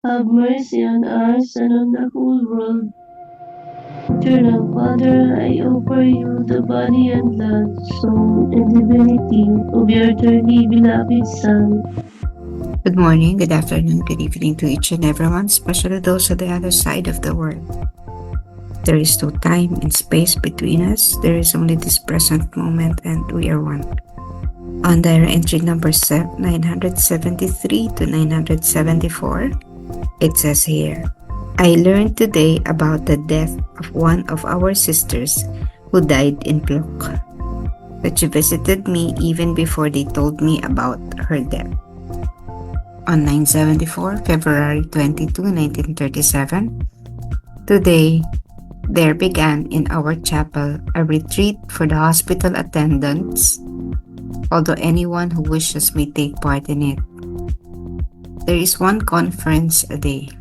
Have mercy on us and on the whole world. Eternal Father, I offer you the body and blood, soul, and divinity of your dearly beloved Son. Good morning, good afternoon, good evening to each and everyone, especially those on the other side of the world. There is no time and space between us. There is only this present moment, and we are one. On diary entry number 973 to 974, it says here, I learned today about the death of one of our sisters who died in Plok. That she visited me even before they told me about her death. On 974, February 22, 1937, today, there began in our chapel a retreat for the hospital attendants, although anyone who wishes may take part in it. There is one conference a day.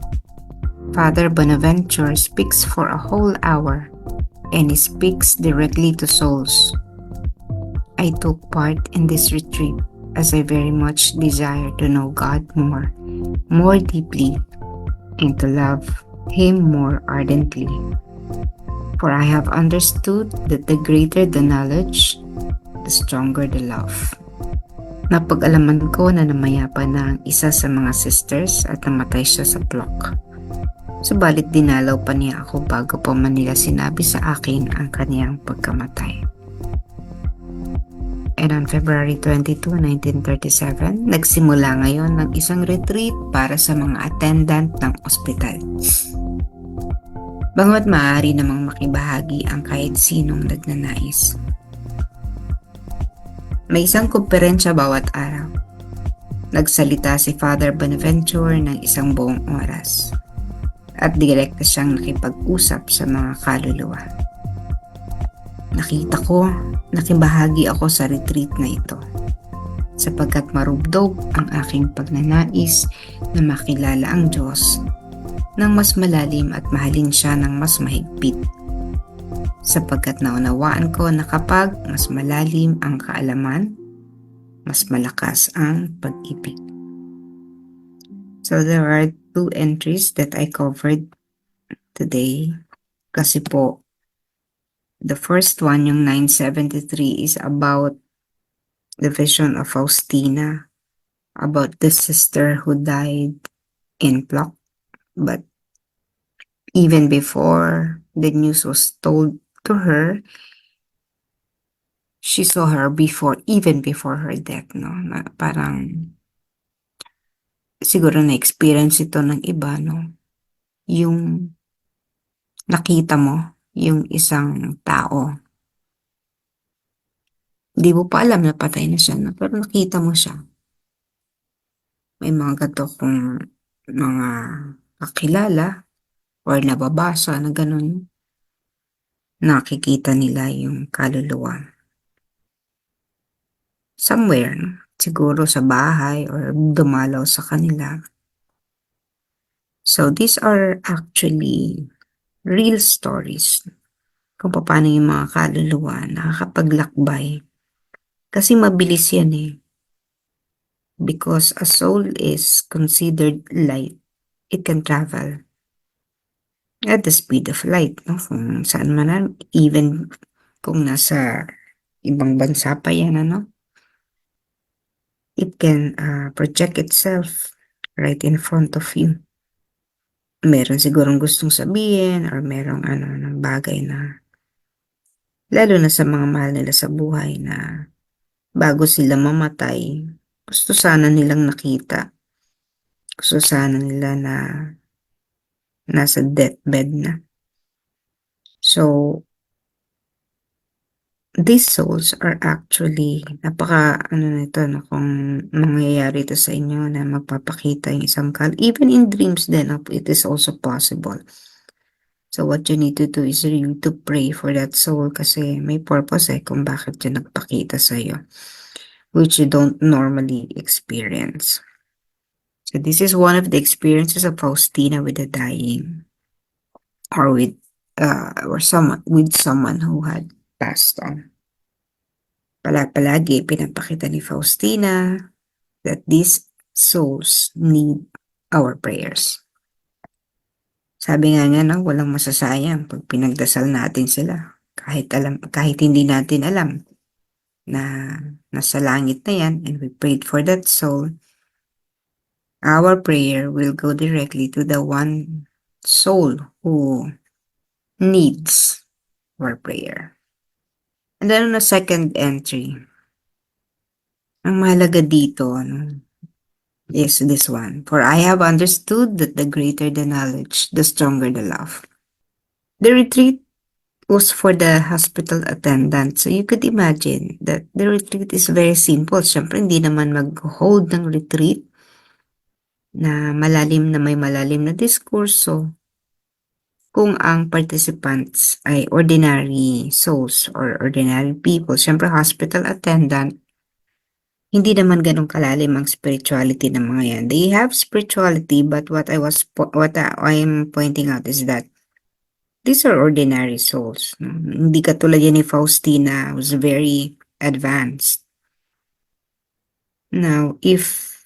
Father Bonaventure speaks for a whole hour, and he speaks directly to souls. I took part in this retreat as I very much desire to know God more deeply, and to love Him more ardently. For I have understood that the greater the knowledge, the stronger the love. Napag-alaman ko na namayapa na ang isa sa mga sisters at namatay siya sa Plok. Subalit dinalaw pa niya ako bago pa man nila sinabi sa akin ang kaniyang pagkamatay. And on February 22, 1937, nagsimula ngayon ng isang retreat para sa mga attendant ng ospital. Bagamat maaari namang makibahagi ang kahit sinong nagnanais. May isang komperensya bawat araw. Nagsalita si Father Bonaventure ng isang buong oras. At direkta siyang nakipag-usap sa mga kaluluwa. Nakita ko, nakibahagi ako sa retreat na ito. Sapagkat marubdog ang aking pagnanais na makilala ang Diyos ng mas malalim at mahalin siya ng mas mahigpit. Sapagkat naunawaan ko na kapag mas malalim ang kaalaman, mas malakas ang pag-ibig. So there are two entries that I covered today. Kasi po, the first one, yung 973, is about the vision of Faustina, about the sister who died in Plok. But even before the news was told to her, she saw her even before her death, no? Na parang siguro na-experience ito ng iba, no? Yung nakita mo, yung isang tao. Di mo pa alam na patay na siya, no? Pero nakita mo siya. May mga ganito kong mga kakilala or nababasa na ganun. Nakikita nila yung kaluluwa. Somewhere, siguro sa bahay or dumalaw sa kanila. So these are actually real stories kung paano yung mga kaluluwa nakakapaglakbay. Kasi mabilis yan eh. Because a soul is considered light, it can travel at the speed of light, no? Kung saan man, even kung nasa ibang bansa pa yan, ano? It can project itself right in front of you. Meron sigurong gustong sabihin or merong ng bagay na lalo na sa mga mahal nila sa buhay na bago sila mamatay, gusto sana nilang nakita. Gusto sana nila na nasa deathbed na. So, these souls are actually, nito na kung mangyayari ito sa inyo na magpapakita yung isang even in dreams then, it is also possible. So, what you need to do is you to pray for that soul kasi may purpose kung bakit yun nagpakita sa'yo, which you don't normally experience. So, this is one of the experiences of Faustina with the dying or with someone who had passed on. Palagi pinapakita ni Faustina that these souls need our prayers. Sabi nga niya, no, walang masasayang pag pinagdasal natin sila. Kahit hindi natin alam na nasa langit na yan and we prayed for that soul, our prayer will go directly to the one soul who needs our prayer. And then on the second entry, ang mahalaga dito, ano, is this one. For I have understood that the greater the knowledge, the stronger the love. The retreat was for the hospital attendant. So you could imagine that the retreat is very simple. Siyempre, hindi naman mag-hold ng retreat na may malalim na diskurso kung ang participants ay ordinary souls or ordinary people. Siyempre, hospital attendant, hindi naman ganun kalalim ang spirituality ng mga yan. They have spirituality, but I'm pointing out is that these are ordinary souls. No? Hindi katulad yan ni Faustina, who's very advanced. Now, if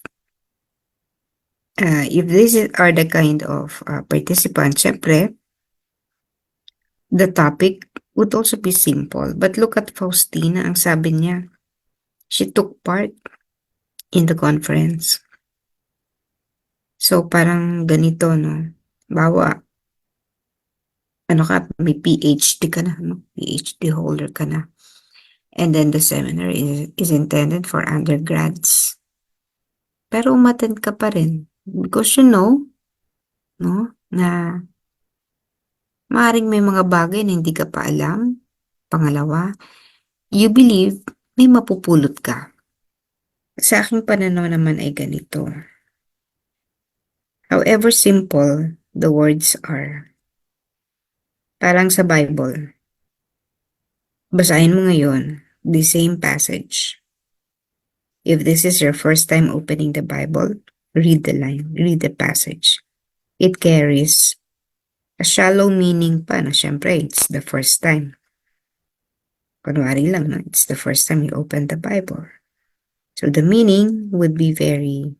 are the kind of participants, syempre, the topic would also be simple. But look at Faustina, ang sabi niya, she took part in the conference. So, parang ganito, no? Bawa, may PhD ka na, no? PhD holder ka na. And then the seminar is intended for undergrads. Pero umattend ka pa rin. Because you know, no, na maaaring may mga bagay na hindi ka pa alam. Pangalawa, you believe may mapupulot ka. Sa aking pananaw naman ay ganito. However simple the words are, parang sa Bible, basahin mo ngayon the same passage. If this is your first time opening the Bible, read the passage. It carries a shallow meaning pa na syempre it's the first time. Kunwari lang, no? It's the first time you open the Bible. So the meaning would be very,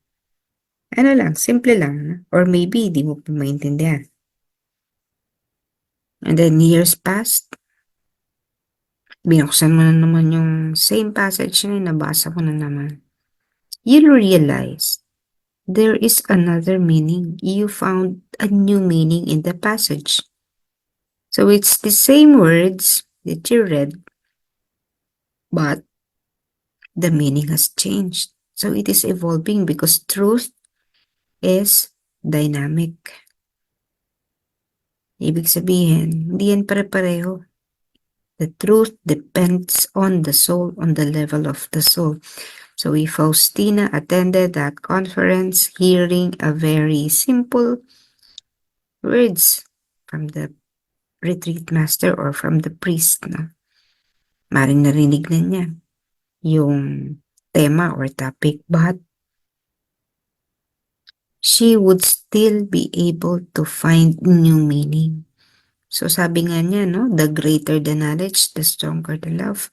simple lang. Or maybe di mo pa maintindihan. And then years passed, binuksan mo na naman yung same passage na nabasa mo na naman. You'll realize there is another meaning. You found a new meaning in the passage. So it's the same words that you read, but the meaning has changed. So it is evolving because truth is dynamic. Ibig sabihin, hindi yan pare-pareho. The truth depends on the soul, on the level of the soul. So if Faustina attended that conference hearing a very simple words from the retreat master or from the priest, no? Maring narinig na niya yung tema or topic, but she would still be able to find new meaning. So sabi nga niya, no, the greater the knowledge, the stronger the love.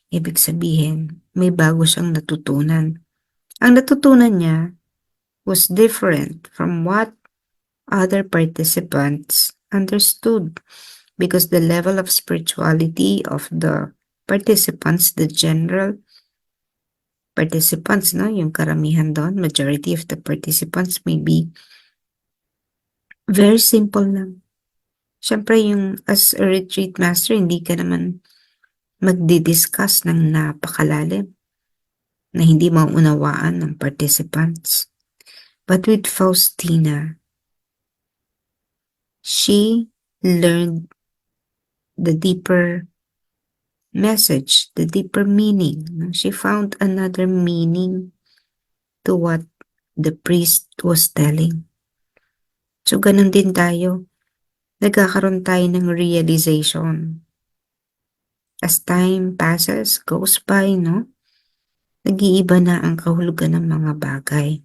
Ibig sabihin, may bago siyang natutunan. Ang natutunan niya was different from what other participants understood because the level of spirituality of the participants, the general participants, no, yung karamihan doon, majority of the participants may be very simple lang. Siyempre, yung as a retreat master, hindi ka naman magdi-discuss ng napakalalim na hindi maunawaan ng participants. But with Faustina, she learned the deeper message, the deeper meaning. She found another meaning to what the priest was telling. So, ganun din tayo. Nagkakaroon tayo ng realization. As time passes, goes by, no? Nag-iiba na ang kahulugan ng mga bagay.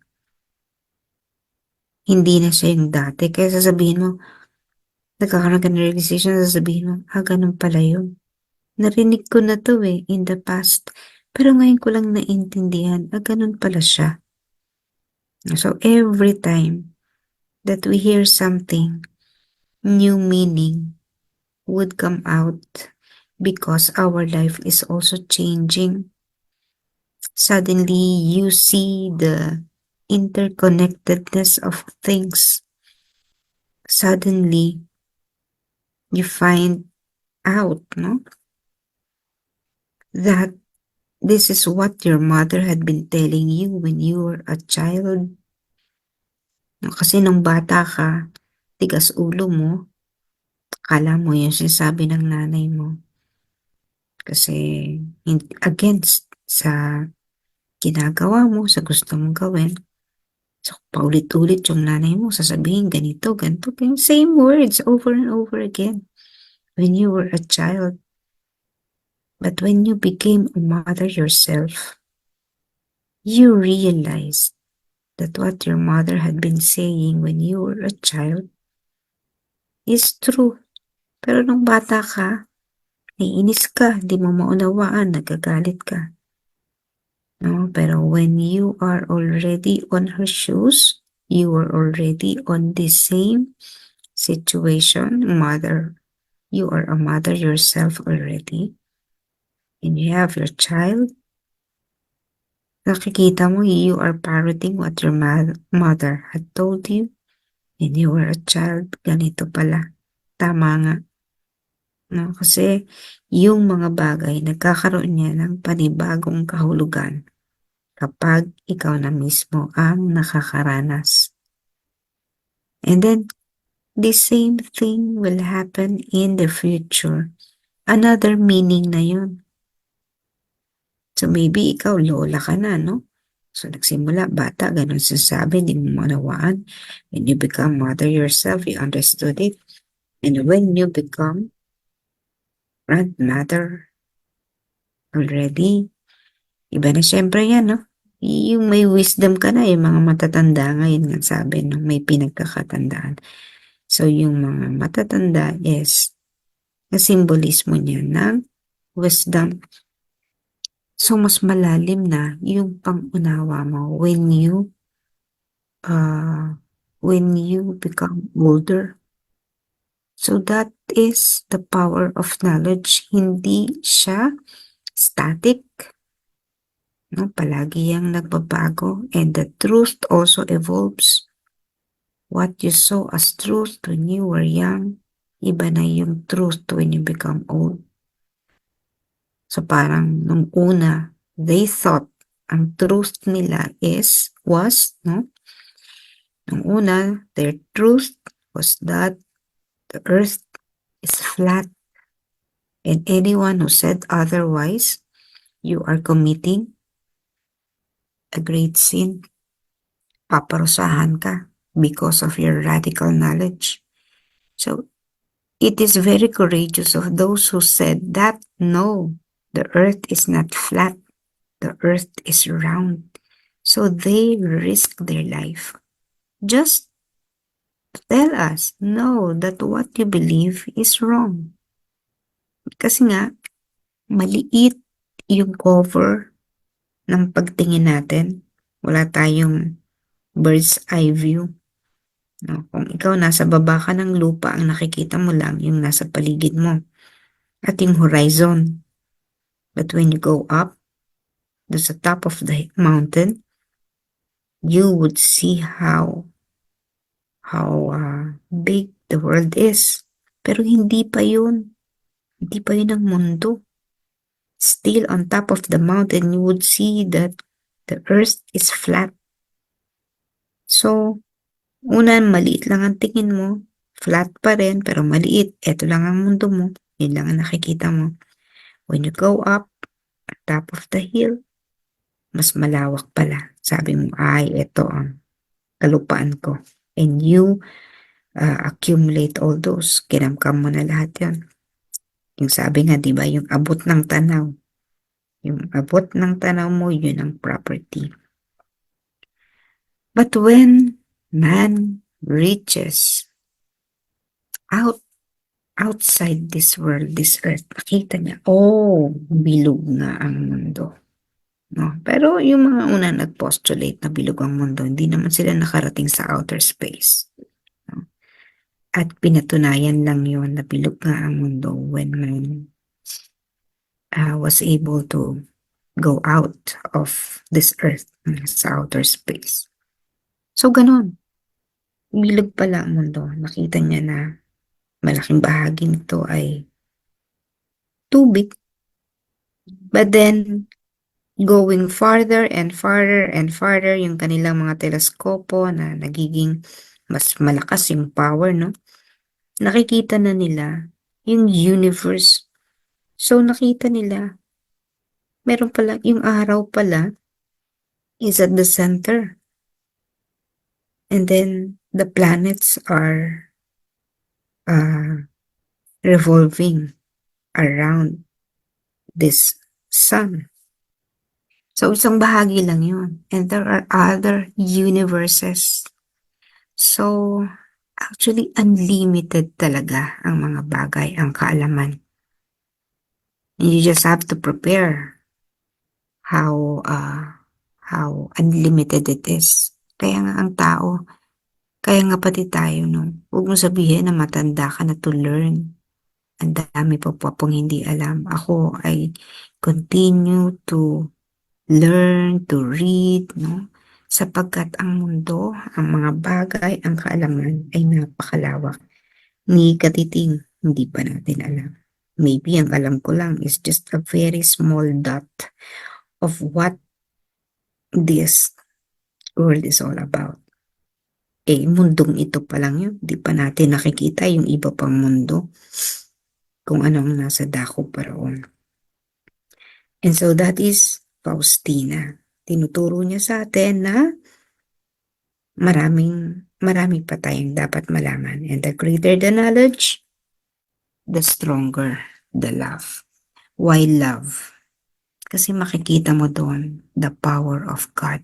Hindi na siya yung dati. Kaya sasabihin mo, nagkakaroon ka ng realization, sasabihin mo, ganun pala yun. Narinig ko na to in the past. Pero ngayon ko lang naintindihan, ganun pala siya. So every time that we hear something, new meaning would come out because our life is also changing. Suddenly, you see the interconnectedness of things. Suddenly, you find out, no, that this is what your mother had been telling you when you were a child. No, kasi nung bata ka, tigas ulo mo, akala mo yung sinasabi ng nanay mo. Kasi against sa ginagawa mo, sa gusto mong gawin. So, paulit-ulit yung nanay mo, sasabihin ganito, ganito, yung same words over and over again when you were a child. But when you became a mother yourself, you realized that what your mother had been saying when you were a child is true. Pero nung bata ka, naiinis ka, di mo maunawaan, nagagalit ka. No? Pero when you are already on her shoes, you are already on the same situation, mother, you are a mother yourself already, and you have your child, nakikita mo you are parroting what your mother had told you when you were a child. Ganito pala. Tama nga. No? Kasi yung mga bagay, nagkakaroon niya ng panibagong kahulugan kapag ikaw na mismo ang nakakaranas. And then, the same thing will happen in the future. Another meaning na yun. So maybe ikaw, lola ka na, no? So nagsimula, bata, ganun sinasabi, hindi mo manawaan. When you become mother yourself, you understood it. And when you become grandmother already, iba na syempre yan, no? Yung may wisdom ka na, yung mga matatanda ngayon nga sabi, no? May pinagkakatandaan. So yung mga matatanda is na simbolismo niya ng wisdom. So mas malalim na yung pang-unawa mo when you become older. So that is the power of knowledge. Hindi siya static. No, palagi yang nagbabago, and the truth also evolves. What you saw as truth when you were young, iba na yung truth when you become old. So parang nung una, they thought ang truth nila was, no? Nung una, their truth was that the earth is flat, and anyone who said otherwise, you are committing a great sin. Paparusahan ka because of your radical knowledge. So it is very courageous of those who said that no, the earth is not flat, the earth is round. So they risk their life just to tell us, no, that what you believe is wrong. Kasi nga, maliit yung cover ng pagtingin natin. Wala tayong bird's eye view. No? Kung ikaw nasa baba ka ng lupa, ang nakikita mo lang yung nasa paligid mo at yung horizon. But when you go up to the top of the mountain, you would see how big the world is. Pero hindi pa yun. Hindi pa yun ang mundo. Still on top of the mountain, you would see that the earth is flat. So, una, maliit lang ang tingin mo. Flat pa rin, pero maliit. Ito lang ang mundo mo. Yun lang ang nakikita mo. When you go up, on top of the hill, mas malawak pala. Sabi mo, ay, ito ang kalupaan ko. And you accumulate all those. Kinamkam mo na lahat yun. Yung sabi nga, di ba, yung abot ng tanaw. Yung abot ng tanaw mo, yun ang property. But when man reaches outside this world, this earth, nakita niya, oh, bilog nga ang mundo. No? Pero yung mga una nag-postulate na bilog ang mundo, hindi naman sila nakarating sa outer space. No? At pinatunayan lang yon na bilog nga ang mundo when man was able to go out of this earth sa outer space. So, ganun. Bilog pala ang mundo. Nakita niya na malaking bahagi nito ay tubig. But then, going farther and farther and farther yung kanilang mga teleskopo na nagiging mas malakas yung power, no? Nakikita na nila yung universe. So, nakita nila, meron pala, yung araw pala is at the center. And then, the planets are revolving around this sun. So, isang bahagi lang yun. And there are other universes. So, actually, unlimited talaga ang mga bagay, ang kaalaman. And you just have to prepare how unlimited it is. Kaya nga ang tao, kaya nga pati tayo, no? Huwag mo sabihin na matanda ka na to learn. Ang dami pa pong hindi alam. Ako ay continue to learn, to read, no? Sapagkat ang mundo, ang mga bagay, ang kaalaman ay napakalawak. Ni katiting, hindi pa natin alam. Maybe ang alam ko lang is just a very small dot of what this world is all about. Mundong ito pa lang yun. Di pa natin nakikita yung iba pang mundo. Kung anong nasa dako pa roon. And so that is Faustina. Tinuturo niya sa atin na marami pa tayong dapat malaman. And the greater the knowledge, the stronger the love. Why love? Kasi makikita mo doon the power of God.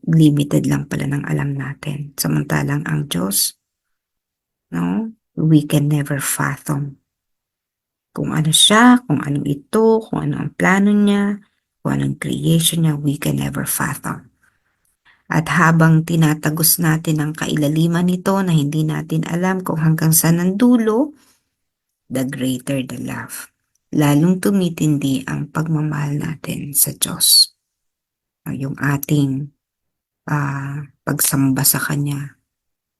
Limited lang pala ng alam natin. Samantalang ang Diyos, no? We can never fathom kung ano siya, kung anong ito, kung ano ang plano niya, kung anong creation niya, we can never fathom. At habang tinatagos natin ang kailaliman nito na hindi natin alam kung hanggang saan ang dulo, the greater the love. Lalong tumitindi ang pagmamahal natin sa Diyos. Yung ating pagsamba sa Kanya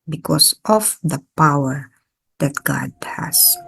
because of the power that God has.